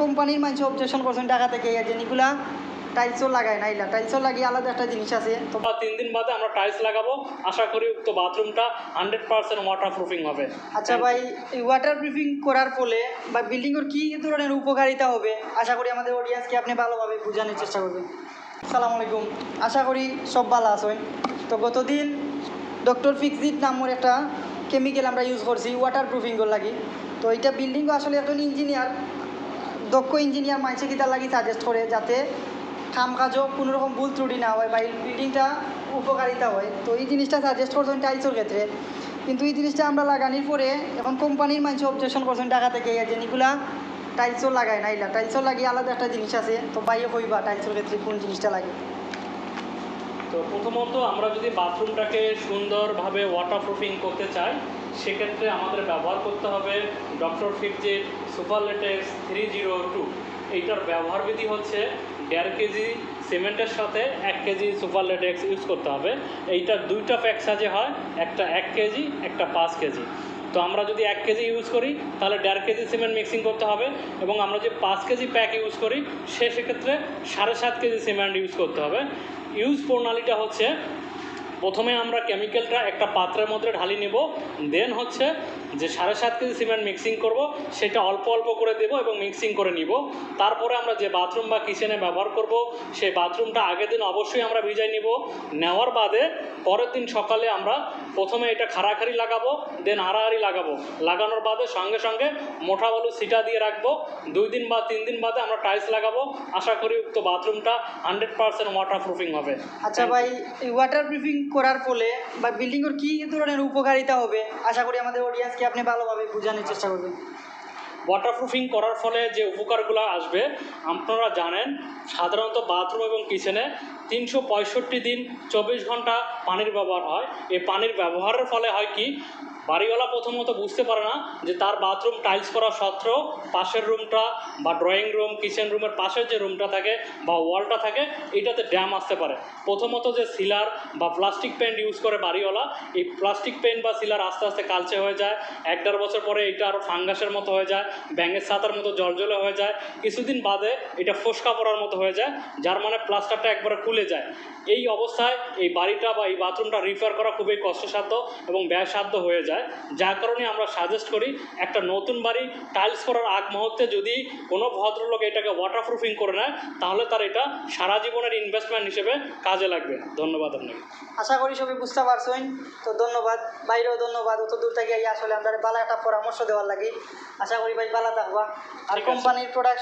কোম্পানির মানুষ অবজেকশন করছেন টাকা থেকে যেগুলা টাইলসও লাগায় না, এলা টাইলসও লাগিয়ে আলাদা একটা জিনিস আছে। তো 3 দিন বাদে আমরা টাইলস লাগাবো, আশা করি উক্ত বাথরুমটা 100% ওয়াটার প্রুফিং হবে। আচ্ছা ভাই, এই ওয়াটার প্রুফিং করার ফলে বা বিল্ডিংয়ের কী ধরনের উপকারিতা হবে আশা করি আমাদের অডিয়েন্সকে আপনি ভালোভাবে বোঝানোর চেষ্টা করবেন। আসসালামু আলাইকুম, আশা করি সব ভালো আছেন। তো গতদিন ডক্টর ফিক্সিট নামের একটা কেমিক্যাল আমরা ইউজ করছি ওয়াটার প্রুফিংয়ের লাগি। তো এইটা বিল্ডিংও আসলে একজন ইঞ্জিনিয়ার, দক্ষ ইঞ্জিনিয়ার মানসে কিতার লাগি সাজেস্ট করে যাতে কাম কাজও কোনো রকম ভুল ত্রুটি না হয় বা এই বিল্ডিংটা উপকারিতা হয়। তো এই জিনিসটা সাজেস্ট করছেন টাইলসের ক্ষেত্রে, কিন্তু এই জিনিসটা আমরা লাগানোর পরে এখন কোম্পানির মানুষ অবজেকশন করছেন টাকা থেকে যেগুলা টাইলসও লাগায় না, এলা টাইলসও লাগিয়ে আলাদা একটা জিনিস আছে। তো বাইরে কইবা টাইলসের ক্ষেত্রে কোন জিনিসটা লাগে। তো প্রথমত আমরা যদি বাথরুমটাকে সুন্দরভাবে ওয়াটার প্রুফিং করতে চাই, সেক্ষেত্রে আমাদের ব্যবহার করতে হবে ডক্টর ফিক্সিট সুপারলেটেক্স 302। এইটার ব্যবহার বিধি হচ্ছে 1.5 কেজি সিমেন্টের সাথে 1 কেজি সুপারলেটেক্স ইউজ করতে হবে। এইটার দুইটা প্যাক সাজে হয়, একটা 1 কেজি, একটা 5 কেজি। তো আমরা যদি 1 কেজি ইউজ করি তাহলে 1.5 কেজি সিমেন্ট মিক্সিং করতে হবে, এবং আমরা যদি 5 কেজি প্যাক ইউজ করি সেক্ষেত্রে 7.5 কেজি সিমেন্ট ইউজ করতে হবে। ইউজ প্রণালীটা হচ্ছে, প্রথমে আমরা কেমিক্যালটা একটা পাত্রের মধ্যে ঢালি নেব, দেন হচ্ছে যে 7.5 কেজি সিমেন্ট মিক্সিং করব সেটা অল্প অল্প করে দেব এবং মিক্সিং করে নিব। তারপরে আমরা যে বাথরুম বা কিচেনে ব্যবহার করব সেই বাথরুমটা আগের দিন অবশ্যই আমরা ভিজাই নিব। নেওয়ার বাদে পরের দিন সকালে আমরা প্রথমে এটা খাড়াখাড়ি লাগাবো, দেন আড়াআড়ি লাগাবো। লাগানোর বাদে সঙ্গে সঙ্গে মোটা বালু সিটা দিয়ে রাখবো। 2 দিন বা 3 দিন বাদে আমরা টাইলস লাগাবো। আশা করি উক্ত বাথরুমটা 100% ওয়াটার প্রুফিং হবে। আচ্ছা ভাই, এই ওয়াটার প্রুফিং করার ফলে বা বিল্ডিংয়ের কী ধরনের উপকারিতা হবে আশা করি আমাদের অডিয়েন্সকে আপনি ভালোভাবে বোঝানোর চেষ্টা করবেন। ওয়াটারপ্রুফিং করার ফলে যে উপকারগুলো আসবে আপনারা জানেন, সাধারণত বাথরুম এবং কিচেনে 365 দিন 24 ঘন্টা পানির ব্যবহার হয়। এই পানির ব্যবহারের ফলে হয় কি, বাড়িওয়ালা প্রথমত বুঝতে পারে না যে তার বাথরুম টাইলস করা সত্ত্বেও পাশের রুমটা বা ড্রয়িং রুম কিচেন রুমের পাশের যে রুমটা থাকে বা ওয়ালটা থাকে এটাতে ড্যাম আসতে পারে। প্রথমত যে সিলার বা প্লাস্টিক পেন্ট ইউজ করে বাড়িওয়ালা, এই প্লাস্টিক পেন্ট বা সিলার আস্তে আস্তে কালচে হয়ে যায়। 1-1.5 বছর পরে এটা আরও ফাঙ্গাসের মতো হয়ে যায়, ব্যাঙের ছাতার মতো জলজলে হয়ে যায়। কিছুদিন বাদে এটা ফোসকা পড়ার মতো হয়ে যায়, যার মানে প্লাস্টারটা একবারে খুলে যায়। এই অবস্থায় এই বাড়িটা বা এই বাথরুমটা রিপেয়ার করা খুবই কষ্টসাধ্য এবং ব্যয়সাধ্য হয়ে যায়। যার কারণে আমরা সাজেস্ট করি একটা নতুন বাড়ি টাইলস করার আগ মুহূর্তে যদি কোনো ভদ্রলোক এটাকে ওয়াটারপ্রুফিং করে নেয় তাহলে তার এটা সারা জীবনের ইনভেস্টমেন্ট হিসেবে কাজে লাগবে। ধন্যবাদ আপনাকে। আশা করি সবাই বুঝতে পারছেন। তো ধন্যবাদ বাইরেও ধন্যবাদ, অত দূর থেকে আসলে আমাদের ভালো একটা পরামর্শ দেওয়ার লাগে। আশা করি ভাই ভালো থাকবা। আর ঠিক আছে। কোম্পানির প্রোডাক্ট